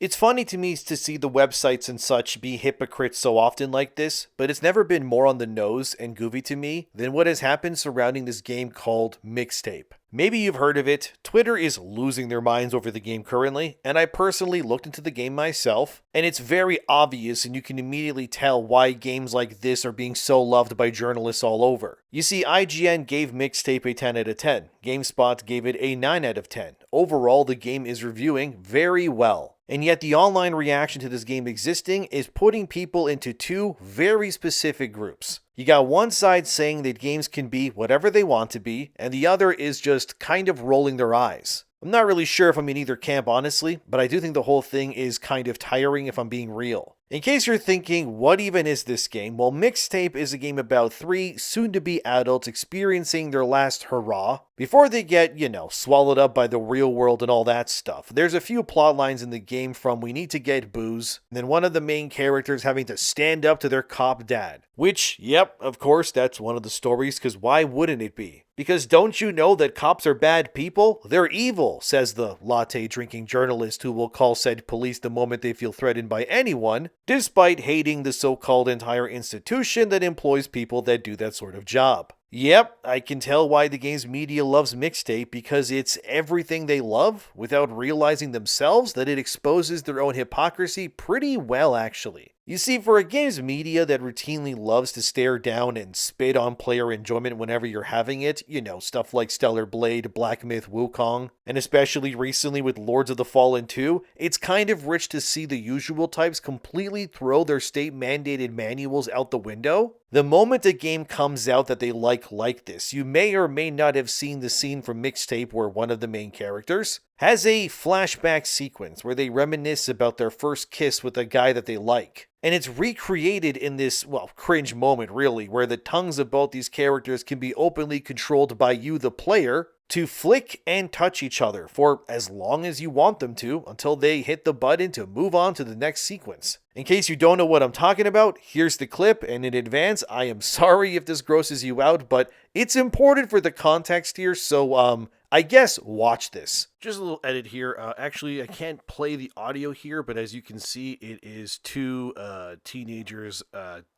It's funny to me to see the websites and such be hypocrites so often like this, but it's never been more on the nose and goofy to me than what has happened surrounding this game called Mixtape. Maybe you've heard of it. Twitter is losing their minds over the game currently, and I personally looked into the game myself, and it's very obvious and you can immediately tell why games like this are being so loved by journalists all over. You see, IGN gave Mixtape a 10 out of 10, GameSpot gave it a 9 out of 10. Overall, the game is reviewing very well. And yet the online reaction to this game existing is putting people into two very specific groups. You got one side saying that games can be whatever they want to be, and the other is just kind of rolling their eyes. I'm not really sure if I'm in either camp honestly, but I do think the whole thing is kind of tiring if I'm being real. In case you're thinking, what even is this game? Well, Mixtape is a game about three soon-to-be adults experiencing their last hurrah before they get, swallowed up by the real world and all that stuff. There's a few plot lines in the game from we need to get booze, and then one of the main characters having to stand up to their cop dad. Which, yep, of course, that's one of the stories, because why wouldn't it be? Because don't you know that cops are bad people? They're evil, says the latte-drinking journalist who will call said police the moment they feel threatened by anyone, despite hating the so-called entire institution that employs people that do that sort of job. Yep, I can tell why the game's media loves Mixtape, because it's everything they love without realizing themselves that it exposes their own hypocrisy pretty well actually. You see, for a game's media that routinely loves to stare down and spit on player enjoyment whenever you're having it, stuff like Stellar Blade, Black Myth Wukong, and especially recently with Lords of the Fallen 2, it's kind of rich to see the usual types completely throw their state-mandated manuals out the window. The moment a game comes out that they like this, you may or may not have seen the scene from Mixtape where one of the main characters has a flashback sequence where they reminisce about their first kiss with a guy that they like. And it's recreated in this, cringe moment really, where the tongues of both these characters can be openly controlled by you, the player, to flick and touch each other for as long as you want them to until they hit the button to move on to the next sequence. In case you don't know what I'm talking about, here's the clip, and in advance, I am sorry if this grosses you out, but it's important for the context here, so I guess watch this. Just a little edit here. Actually, I can't play the audio here, but as you can see, it is two teenagers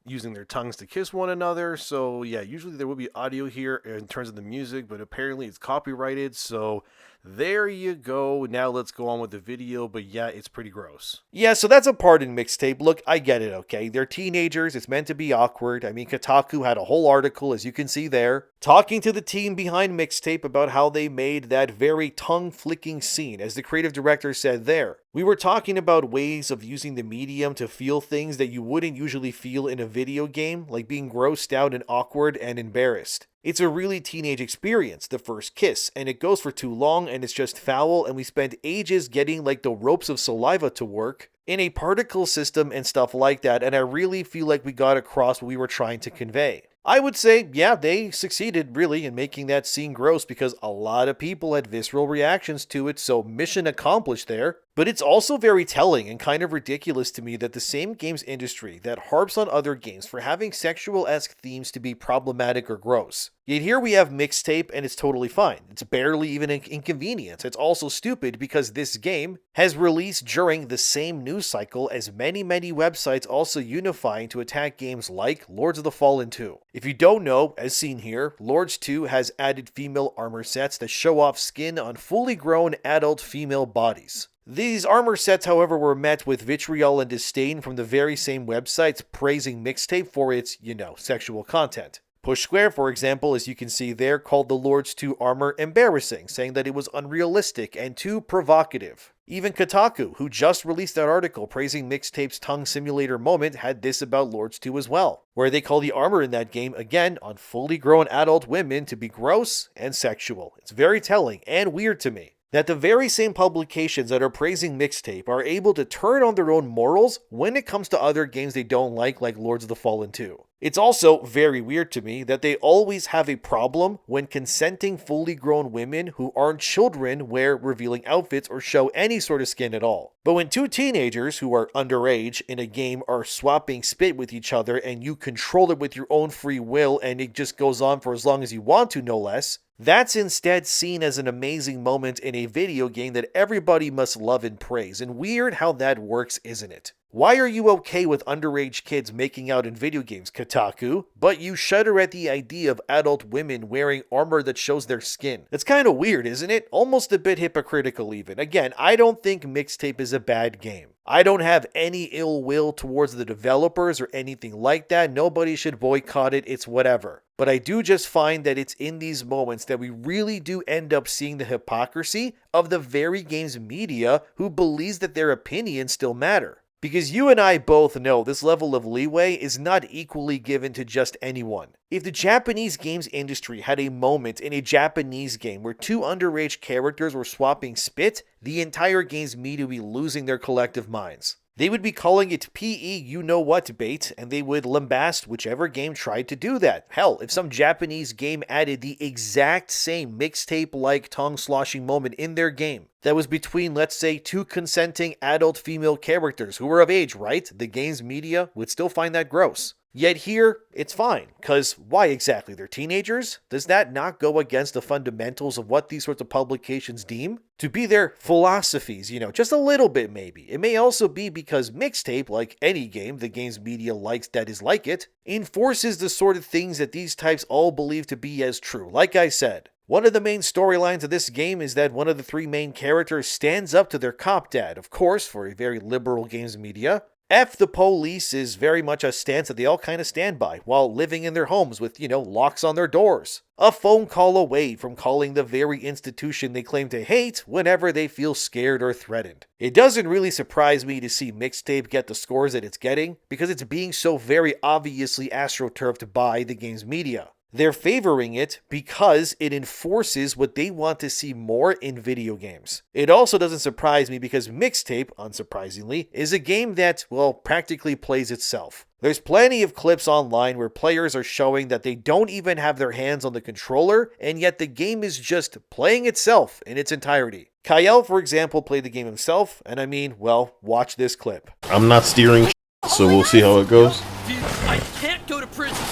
using their tongues to kiss one another. So yeah, usually there will be audio here in terms of the music, but apparently it's copyrighted. So there you go. Now let's go on with the video, but yeah, it's pretty gross. Yeah, so that's a part in Mixtape. Look, I get it, okay? They're teenagers. It's meant to be awkward. I mean, Kotaku had a whole article, as you can see there, talking to the team behind Mixtape about how they made that very tongue-flicking scene, as the creative director said there. We were talking about ways of using the medium to feel things that you wouldn't usually feel in a video game, like being grossed out and awkward and embarrassed. It's a really teenage experience, the first kiss, and it goes for too long and it's just foul, and we spend ages getting like the ropes of saliva to work in a particle system and stuff like that, and I really feel like we got across what we were trying to convey. I would say, yeah, they succeeded really in making that scene gross because a lot of people had visceral reactions to it, so mission accomplished there. But it's also very telling and kind of ridiculous to me that the same games industry that harps on other games for having sexual-esque themes to be problematic or gross. Yet here we have Mixtape and it's totally fine. It's barely even an inconvenience. It's also stupid because this game has released during the same news cycle as many websites also unifying to attack games like Lords of the Fallen 2. If you don't know, as seen here, Lords 2 has added female armor sets that show off skin on fully grown adult female bodies. These armor sets, however, were met with vitriol and disdain from the very same websites praising Mixtape for its, sexual content. Push Square, for example, as you can see there, called the Lords 2 armor embarrassing, saying that it was unrealistic and too provocative. Even Kotaku, who just released that article praising Mixtape's tongue simulator moment, had this about Lords 2 as well, where they call the armor in that game, again, on fully grown adult women to be gross and sexual. It's very telling and weird to me that the very same publications that are praising Mixtape are able to turn on their own morals when it comes to other games they don't like Lords of the Fallen 2. It's also very weird to me that they always have a problem when consenting fully grown women who aren't children wear revealing outfits or show any sort of skin at all. But when two teenagers who are underage in a game are swapping spit with each other and you control it with your own free will and it just goes on for as long as you want to, no less, that's instead seen as an amazing moment in a video game that everybody must love and praise. And weird how that works, isn't it? Why are you okay with underage kids making out in video games, Kotaku, but you shudder at the idea of adult women wearing armor that shows their skin? That's kind of weird, isn't it? Almost a bit hypocritical even. Again, I don't think Mixtape is a bad game. I don't have any ill will towards the developers or anything like that. Nobody should boycott it, it's whatever. But I do just find that it's in these moments that we really do end up seeing the hypocrisy of the very game's media who believes that their opinions still matter. Because you and I both know this level of leeway is not equally given to just anyone. If the Japanese games industry had a moment in a Japanese game where two underage characters were swapping spit, the entire game's media would be losing their collective minds. They would be calling it PE you-know-what bait, and they would lambast whichever game tried to do that. Hell, if some Japanese game added the exact same Mixtape-like tongue-sloshing moment in their game that was between, let's say, two consenting adult female characters who were of age, right? The game's media would still find that gross. Yet here, it's fine, because why exactly? They're teenagers? Does that not go against the fundamentals of what these sorts of publications deem to be their philosophies, just a little bit maybe? It may also be because Mixtape, like any game the game's media likes that is like it, enforces the sort of things that these types all believe to be as true. Like I said, one of the main storylines of this game is that one of the three main characters stands up to their cop dad, of course, for a very liberal games media. F the police is very much a stance that they all kind of stand by while living in their homes with, locks on their doors. A phone call away from calling the very institution they claim to hate whenever they feel scared or threatened. It doesn't really surprise me to see Mixtape get the scores that it's getting because it's being so very obviously astroturfed by the game's media. They're favoring it because it enforces what they want to see more in video games. It also doesn't surprise me because Mixtape, unsurprisingly, is a game that, practically plays itself. There's plenty of clips online where players are showing that they don't even have their hands on the controller, and yet the game is just playing itself in its entirety. Kyle, for example, played the game himself, and watch this clip. I'm not steering, so we'll see how it goes. Dude, I can't go to prison.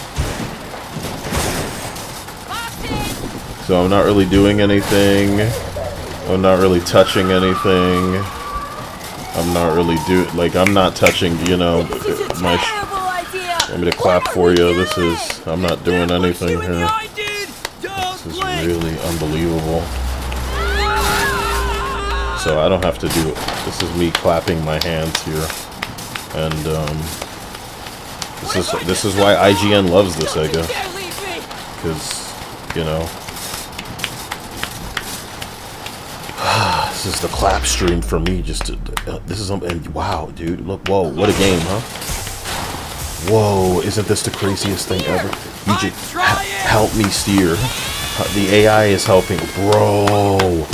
So I'm not really doing anything. I'm not really touching anything. I'm not really I'm not touching, my... Want me to clap for you? I'm not doing anything here. This is really unbelievable. So I don't have to do it. This is me clapping my hands here. And, this is why IGN loves this, I guess. Because, this is the clap stream for me. And wow, dude, look, whoa, what a game, huh? Whoa, isn't this the craziest thing ever? You just help me steer. The AI is helping, bro.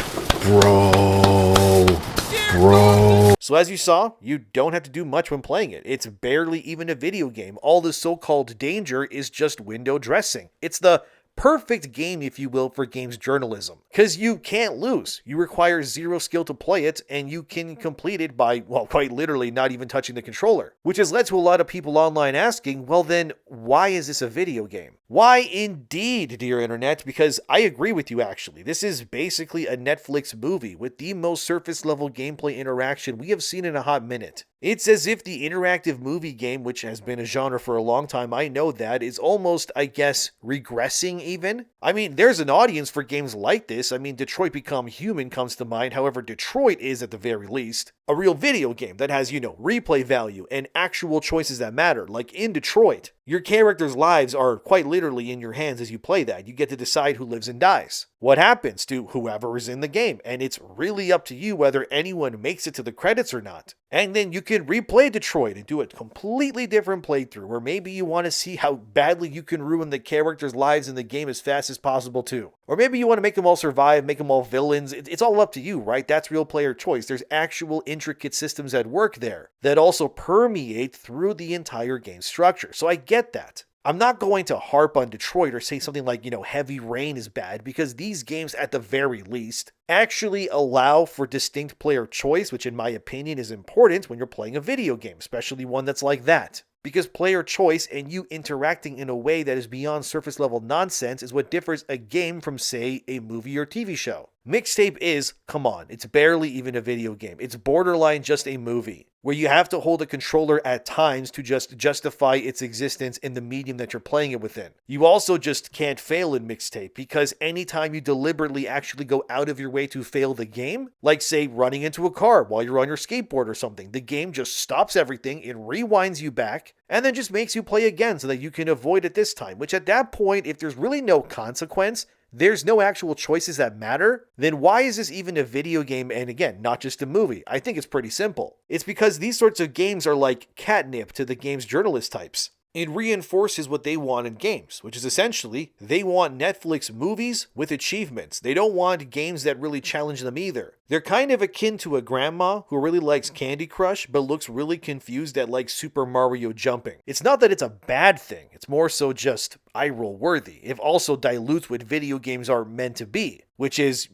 So as you saw, you don't have to do much when playing it. It's barely even a video game. All the so-called danger is just window dressing. It's the perfect game, if you will, for games journalism. Because you can't lose. You require zero skill to play it, and you can complete it by, quite literally not even touching the controller. Which has led to a lot of people online asking, well then, why is this a video game? Why indeed, dear internet? Because I agree with you actually. This is basically a Netflix movie with the most surface level gameplay interaction we have seen in a hot minute. It's as if the interactive movie game, which has been a genre for a long time, I know that, is almost, I guess, regressing even. I mean, there's an audience for games like this. I mean, Detroit Become Human comes to mind. However, Detroit is, at the very least, a real video game that has, replay value and actual choices that matter. Like in Detroit, your characters' lives are quite literally in your hands as you play that. You get to decide who lives and dies. What happens to whoever is in the game, and it's really up to you whether anyone makes it to the credits or not. And then you can replay Detroit and do a completely different playthrough, where maybe you want to see how badly you can ruin the characters' lives in the game as fast as possible too. Or maybe you want to make them all survive, make them all villains. It's all up to you, right? That's real player choice. There's actual intricate systems at work there that also permeate through the entire game structure. So I get that. I'm not going to harp on Detroit or say something like, Heavy Rain is bad, because these games, at the very least, actually allow for distinct player choice, which in my opinion is important when you're playing a video game, especially one that's like that. Because player choice and you interacting in a way that is beyond surface level nonsense is what differs a game from, say, a movie or TV show. Mixtape is, come on, it's barely even a video game. It's borderline just a movie, where you have to hold a controller at times to just justify its existence in the medium that you're playing it within. You also just can't fail in Mixtape, because anytime you deliberately actually go out of your way to fail the game, like say running into a car while you're on your skateboard or something, the game just stops everything, it rewinds you back, and then just makes you play again so that you can avoid it this time, which at that point, if there's really no consequence, there's no actual choices that matter, then why is this even a video game, and again, not just a movie? I think it's pretty simple. It's because these sorts of games are like catnip to the game's journalist types. It reinforces what they want in games, which is essentially, they want Netflix movies with achievements. They don't want games that really challenge them either. They're kind of akin to a grandma who really likes Candy Crush, but looks really confused at like Super Mario jumping. It's not that it's a bad thing, it's more so just eye-roll worthy. It also dilutes what video games are meant to be, which is,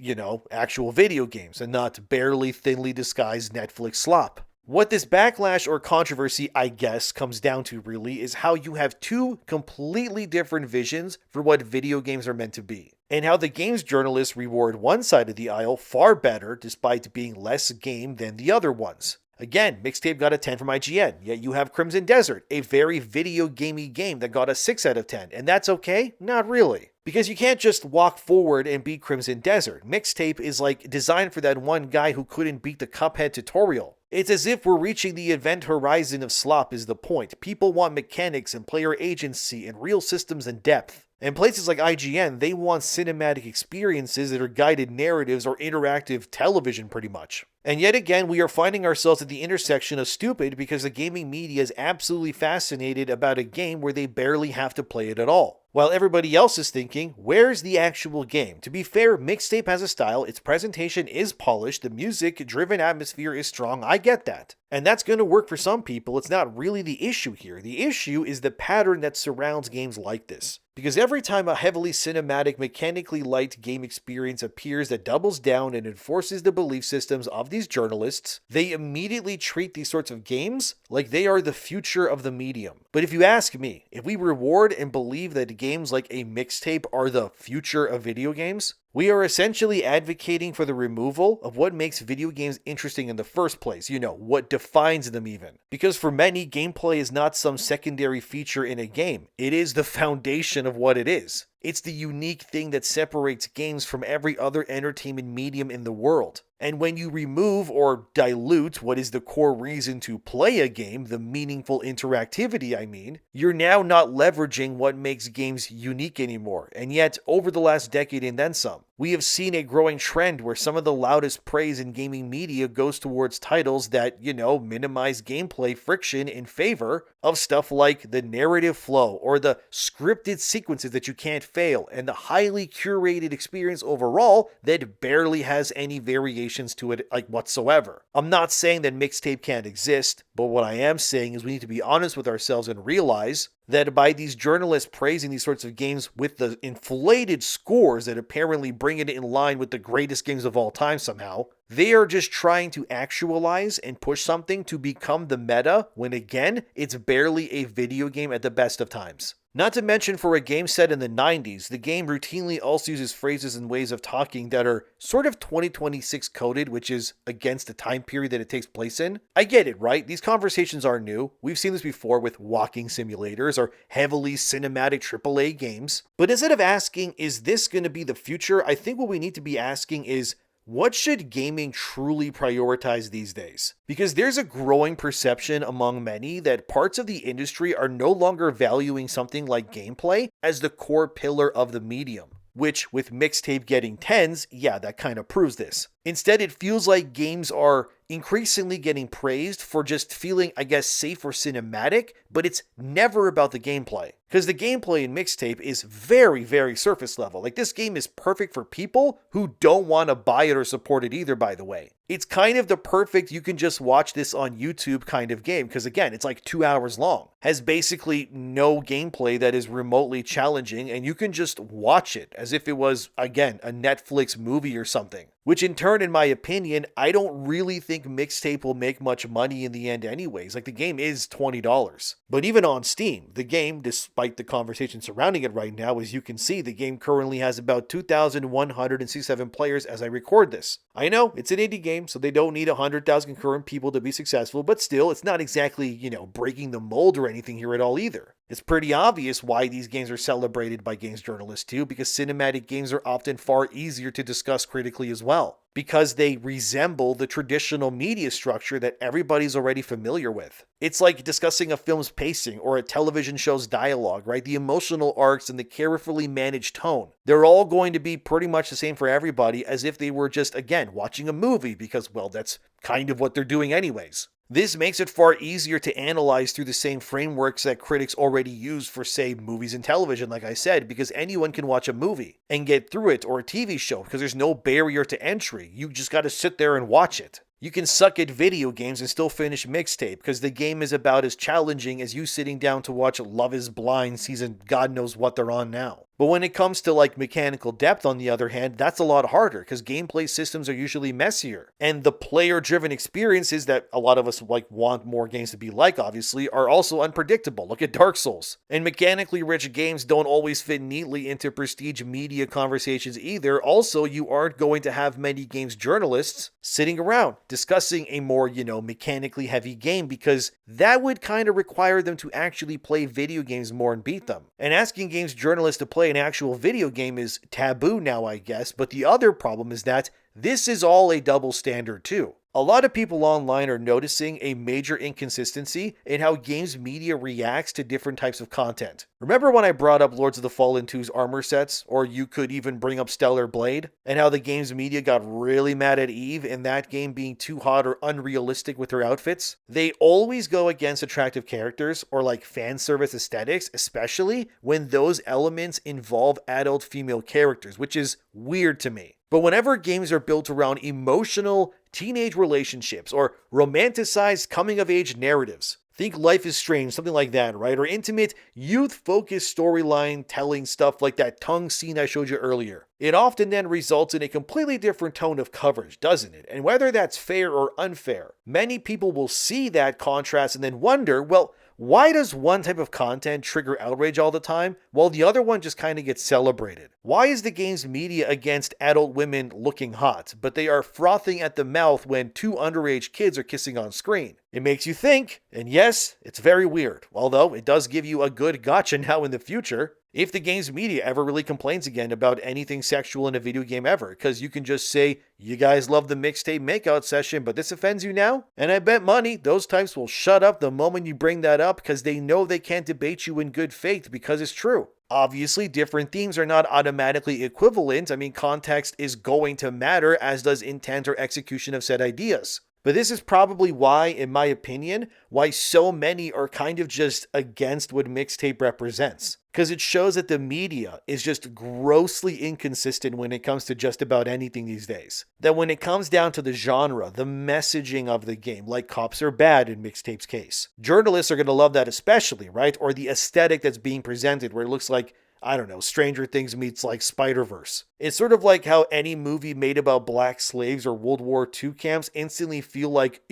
actual video games and not barely thinly disguised Netflix slop. What this backlash or controversy, I guess, comes down to really is how you have two completely different visions for what video games are meant to be, and how the games journalists reward one side of the aisle far better despite being less game than the other ones. Again, Mixtape got a 10 from IGN, yet you have Crimson Desert, a very video gamey game that got a 6 out of 10, and that's okay? Not really. Because you can't just walk forward and beat Crimson Desert. Mixtape is like designed for that one guy who couldn't beat the Cuphead tutorial. It's as if we're reaching the event horizon of slop is the point. People want mechanics and player agency and real systems and depth. And places like IGN, they want cinematic experiences that are guided narratives or interactive television pretty much. And yet again, we are finding ourselves at the intersection of stupid because the gaming media is absolutely fascinated about a game where they barely have to play it at all. While everybody else is thinking, where's the actual game? To be fair, Mixtape has a style, its presentation is polished, the music-driven atmosphere is strong, I get that. And that's going to work for some people, it's not really the issue here. The issue is the pattern that surrounds games like this. Because every time a heavily cinematic, mechanically light game experience appears that doubles down and enforces the belief systems of these journalists, they immediately treat these sorts of games like they are the future of the medium. But if you ask me, if we reward and believe that games like a Mixtape are the future of video games, we are essentially advocating for the removal of what makes video games interesting in the first place, what defines them even. Because for many, gameplay is not some secondary feature in a game, it is the foundation of what it is. It's the unique thing that separates games from every other entertainment medium in the world. And when you remove or dilute what is the core reason to play a game, the meaningful interactivity I mean, you're now not leveraging what makes games unique anymore. And yet, over the last decade and then some, we have seen a growing trend where some of the loudest praise in gaming media goes towards titles that, minimize gameplay friction in favor of stuff like the narrative flow or the scripted sequences that you can't fail and the highly curated experience overall that barely has any variations to it whatsoever. I'm not saying that Mixtape can't exist, but what I am saying is we need to be honest with ourselves and realize that by these journalists praising these sorts of games with the inflated scores that apparently bring it in line with the greatest games of all time somehow, they are just trying to actualize and push something to become the meta when again, it's barely a video game at the best of times. Not to mention for a game set in the 90s, the game routinely also uses phrases and ways of talking that are sort of 2026 coded, which is against the time period that it takes place in. I get it, right? These conversations are new. We've seen this before with walking simulators or heavily cinematic AAA games. But instead of asking, is this going to be the future? I think what we need to be asking is, what should gaming truly prioritize these days? Because there's a growing perception among many that parts of the industry are no longer valuing something like gameplay as the core pillar of the medium. Which, with Mixtape getting 10s, yeah, that kind of proves this. Instead, it feels like games are increasingly getting praised for just feeling, I guess, safe or cinematic, but it's never about the gameplay. Because the gameplay in Mixtape is very, very surface level. Like, this game is perfect for people who don't want to buy it or support it either, by the way. It's kind of the perfect, you can just watch this on YouTube kind of game, because again, it's like 2 hours long. Has basically no gameplay that is remotely challenging, and you can just watch it as if it was, again, a Netflix movie or something. Which in turn, in my opinion, I don't really think Mixtape will make much money in the end anyways. Like, the game is $20. But even on Steam, the game, despite the conversation surrounding it right now, as you can see, the game currently has about 2,167 players as I record this. I know, it's an indie game, so they don't need 100,000 concurrent people to be successful, but still, it's not exactly, breaking the mold or anything here at all either. It's pretty obvious why these games are celebrated by games journalists too, because cinematic games are often far easier to discuss critically as well, because they resemble the traditional media structure that everybody's already familiar with. It's like discussing a film's pacing or a television show's dialogue, right? The emotional arcs and the carefully managed tone. They're all going to be pretty much the same for everybody, as if they were just, again, watching a movie, because, well, that's kind of what they're doing anyways. This makes it far easier to analyze through the same frameworks that critics already use for, say, movies and television, like I said, because anyone can watch a movie and get through it, or a TV show, because there's no barrier to entry. You just got to sit there and watch it. You can suck at video games and still finish Mixtape, because the game is about as challenging as you sitting down to watch Love is Blind season God knows what they're on now. But when it comes to like mechanical depth, on the other hand, that's a lot harder, because gameplay systems are usually messier. And the player-driven experiences that a lot of us want more games to be like, obviously, are also unpredictable. Look at Dark Souls. And mechanically rich games don't always fit neatly into prestige media conversations either. Also, you aren't going to have many games journalists sitting around discussing a more, mechanically heavy game, because that would kind of require them to actually play video games more and beat them. And asking games journalists to play an actual video game is taboo now, I guess, but the other problem is that this is all a double standard too. A lot of people online are noticing a major inconsistency in how games media reacts to different types of content. Remember when I brought up Lords of the Fallen 2's armor sets, or you could even bring up Stellar Blade, and how the game's media got really mad at Eve in that game being too hot or unrealistic with her outfits? They always go against attractive characters or like fan service aesthetics, especially when those elements involve adult female characters, which is weird to me. But whenever games are built around emotional teenage relationships or romanticized coming-of-age narratives, think Life is Strange, something like that, right? Or intimate, youth-focused storyline telling stuff like that tongue scene I showed you earlier. It often then results in a completely different tone of coverage, doesn't it? And whether that's fair or unfair, many people will see that contrast and then wonder, well, why does one type of content trigger outrage all the time, while the other one just kind of gets celebrated? Why is the game's media against adult women looking hot, but they are frothing at the mouth when two underage kids are kissing on screen? It makes you think, and yes, it's very weird, although it does give you a good gotcha now in the future. If the game's media ever really complains again about anything sexual in a video game ever, because you can just say, you guys love the Mixtape makeout session, but this offends you now? And I bet money those types will shut up the moment you bring that up, because they know they can't debate you in good faith because it's true. Obviously, different themes are not automatically equivalent. I mean, context is going to matter, as does intent or execution of said ideas. But this is probably why, in my opinion, why so many are kind of just against what Mixtape represents. Because it shows that the media is just grossly inconsistent when it comes to just about anything these days. That when it comes down to the genre, the messaging of the game, like Cops Are Bad in Mixtape's case, journalists are going to love that especially, right? Or the aesthetic that's being presented, where it looks like, I don't know, Stranger Things meets like Spider-Verse. It's sort of like how any movie made about black slaves or World War II camps instantly feel like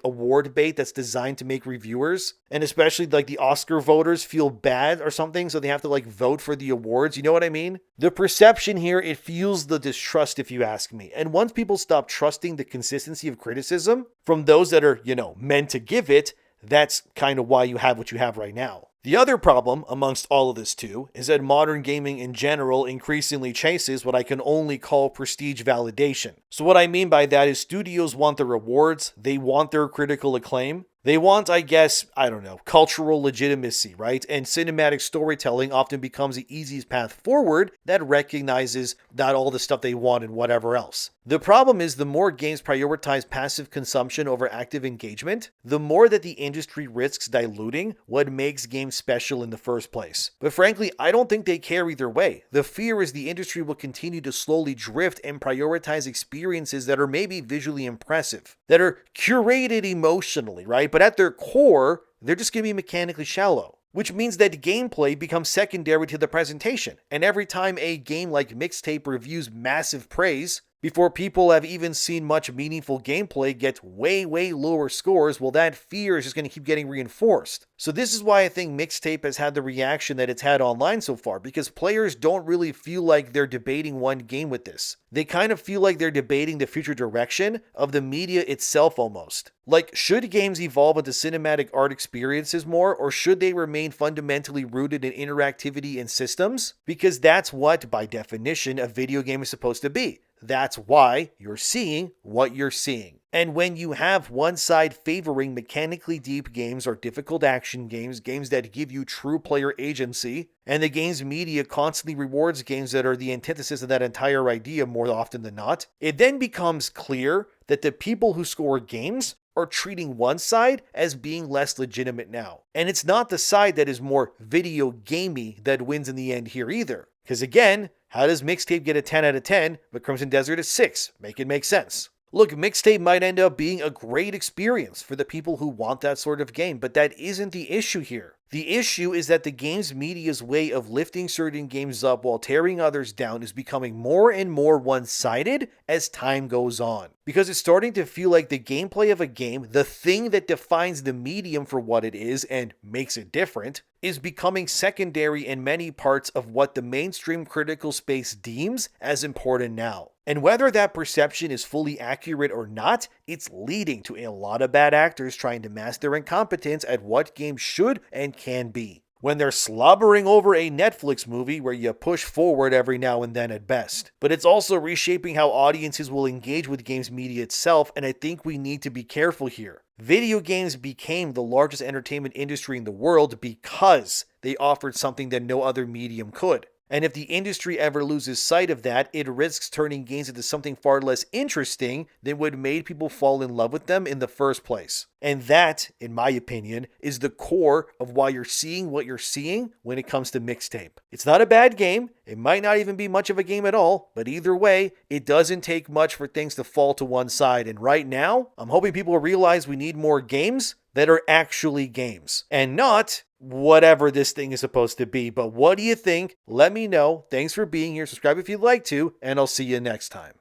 award bait that's designed to make reviewers. And especially like the Oscar voters feel bad or something, so they have to like vote for the awards. You know what I mean? The perception here, it fuels the distrust, if you ask me. And once people stop trusting the consistency of criticism from those that are, meant to give it, that's kind of why you have what you have right now. The other problem, amongst all of this too, is that modern gaming in general increasingly chases what I can only call prestige validation. So what I mean by that is studios want their rewards, they want their critical acclaim, They want, I guess, I don't know, cultural legitimacy, right? And cinematic storytelling often becomes the easiest path forward that recognizes not all the stuff they want and whatever else. The problem is the more games prioritize passive consumption over active engagement, the more that the industry risks diluting what makes games special in the first place. But frankly, I don't think they care either way. The fear is the industry will continue to slowly drift and prioritize experiences that are maybe visually impressive, that are curated emotionally, right? But at their core, they're just going to be mechanically shallow. Which means that gameplay becomes secondary to the presentation. And every time a game like Mixtape reviews massive praise, before people have even seen much meaningful gameplay get way lower scores, well, that fear is just going to keep getting reinforced. So this is why I think Mixtape has had the reaction that it's had online so far, because players don't really feel like they're debating one game with this. They kind of feel like they're debating the future direction of the media itself almost. Like, should games evolve into cinematic art experiences more, or should they remain fundamentally rooted in interactivity and systems? Because that's what, by definition, a video game is supposed to be. That's why you're seeing what you're seeing. And when you have one side favoring mechanically deep games or difficult action games, games that give you true player agency, and the games media constantly rewards games that are the antithesis of that entire idea more often than not, it then becomes clear that the people who score games are treating one side as being less legitimate now. And it's not the side that is more video gamey that wins in the end here either. Because again, how does Mixtape get a 10 out of 10, but Crimson Desert a 6? Make it make sense. Look, Mixtape might end up being a great experience for the people who want that sort of game, but that isn't the issue here. The issue is that the games media's way of lifting certain games up while tearing others down is becoming more and more one-sided as time goes on. Because it's starting to feel like the gameplay of a game, the thing that defines the medium for what it is and makes it different, is becoming secondary in many parts of what the mainstream critical space deems as important now. And whether that perception is fully accurate or not, it's leading to a lot of bad actors trying to mask their incompetence at what games should and can be, when they're slobbering over a Netflix movie where you push forward every now and then at best. But it's also reshaping how audiences will engage with games media itself, and I think we need to be careful here. Video games became the largest entertainment industry in the world because they offered something that no other medium could. And if the industry ever loses sight of that, it risks turning games into something far less interesting than what made people fall in love with them in the first place. And that, in my opinion, is the core of why you're seeing what you're seeing when it comes to Mixtape. It's not a bad game, it might not even be much of a game at all, but either way, it doesn't take much for things to fall to one side. And right now, I'm hoping people realize we need more games that are actually games, and not whatever this thing is supposed to be. But what do you think? Let me know. Thanks for being here. Subscribe if you'd like to, and I'll see you next time.